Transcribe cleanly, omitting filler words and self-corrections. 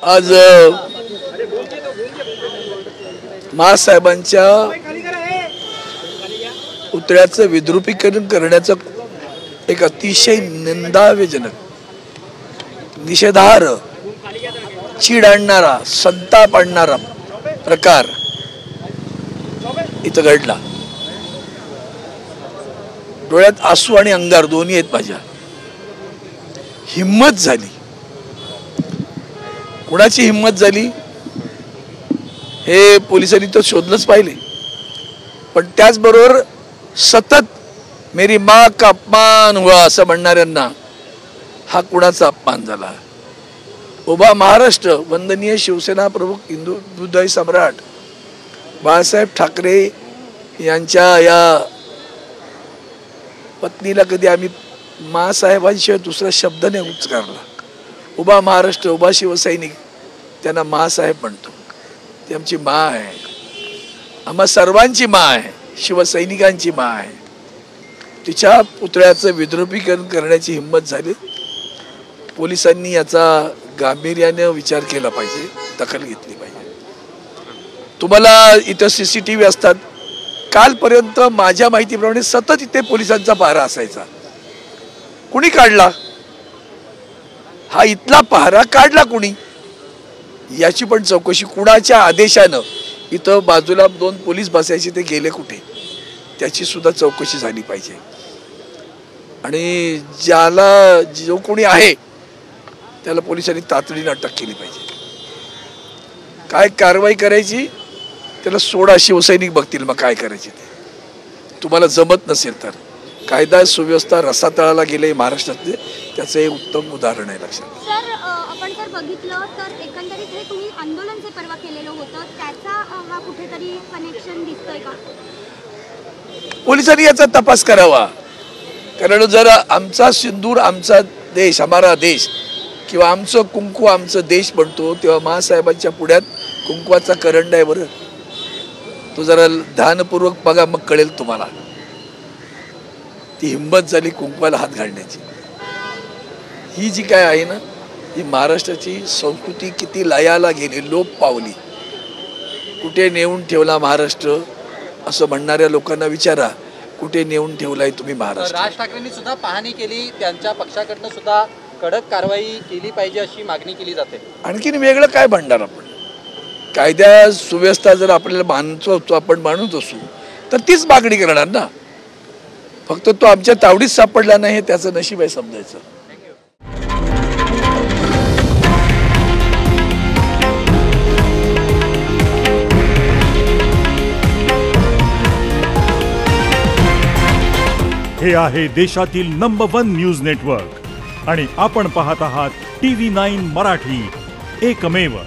आज महासाहेबांच्या पुतळ्याचं विद्रुपीकरण करण्याचं एक अतिशय निंदावेजनक, निषेधार्ह, चीड आणणारा, संताप आणणारा प्रकार इथं घडला। डोळ्यात आसू आणि अंगार दोन्ही आहेत माझ्या। हिम्मत झाली, कुणाची हिम्मत झाली हे पोलिसांनी तर शोधलंच पाहिले, पण त्याचबरोबर सतत मेरी माँ का अपमान हुआ असं म्हणणाऱ्यांना हा कुणाचा अपमान झाला? उभा महाराष्ट्र, वंदनीय शिवसेना प्रमुख, हिंदुत्ववादी सम्राट बाळासाहेब ठाकरे यांच्या या पत्नीला कधी आम्ही माँसाहेबांशिवाय दुसरा शब्द नाही उच्चारला। उभा महाराष्ट्र, उभा शिवसैनिक त्यांना माँसाहेब म्हणतो। ती आमची माँ आहे, आम्हा सर्वांची माँ आहे, शिवसैनिकांची माँ आहे। तिच्या पुतळ्याचं विद्रुपीकरण करण्याची हिम्मत झाली। पोलिसांनी याचा गांभीर्याने विचार केला पाहिजे, दखल घेतली पाहिजे। तुम्हाला इथं CCTV असतात। कालपर्यंत माझ्या माहितीप्रमाणे सतत इथे पोलिसांचा पहारा असायचा। कुणी काढला हा इथला पहारा? काढला कुणी याची पण चौकशी, कुणाच्या आदेशानं इथं बाजूला 2 पोलीस बसायचे, ते गेले कुठे त्याची सुद्धा चौकशी झाली पाहिजे। आणि ज्याला जो कोणी आहे त्याला पोलिसांनी तातडीने अटक केली पाहिजे। काय कारवाई करायची त्याला सोडा, शिवसैनिक बघतील मग काय करायचे ते। तुम्हाला जमत नसेल तर कायदा सुव्यवस्था रसातळाला गेले महाराष्ट्रातले, त्याचं एक उत्तम उदाहरण आहे लक्षात। सर, आपण जर बघितलं तर एकंदरीत हे तुम्ही आंदोलन जे परवा केलेलं होतं त्याचा हा कुठेतरी कनेक्शन दिसतोय का? पोलिसांनी याचा तपास करावा, कारण जर आमचा सिंदूर, आमचा देश, हमारा देश किंवा आमचं कुंकू आमचं देश बनतो, तेव्हा महासाहेबांच्या पुढ्यात कुंकवाचा करंड आहे बरं, तो जरा ध्यानपूर्वक बघा, मग कळेल तुम्हाला। ती हिंमत झाली कुंकवाला हात घालण्याची। ही जी काय आहे ना, ही महाराष्ट्राची संस्कृती किती लयाला गेली, लोप पावली, कुठे नेऊन ठेवला महाराष्ट्र असं म्हणणाऱ्या लोकांना विचारा, कुठे नेऊन ठेवलाय तुम्ही महाराष्ट्र? राज ठाकरेंनी सुद्धा पाहणी केली, त्यांच्या पक्षाकडनं सुद्धा कडक कारवाई केली पाहिजे अशी मागणी केली जाते। आणखीन वेगळं काय म्हणणार आपण? कायद्या सुव्यवस्था जर आपल्याला मानतो, आपण मानत असू तर तीच मागणी करणार ना। फक्त तो आमच्या तावडीत सापडला नाही हे त्याचं नशीब आहे समजायचं। हे आहे देशातील नंबर 1 न्यूज नेटवर्क आणि आपण पाहत आहात TV9 मराठी, एकमेव।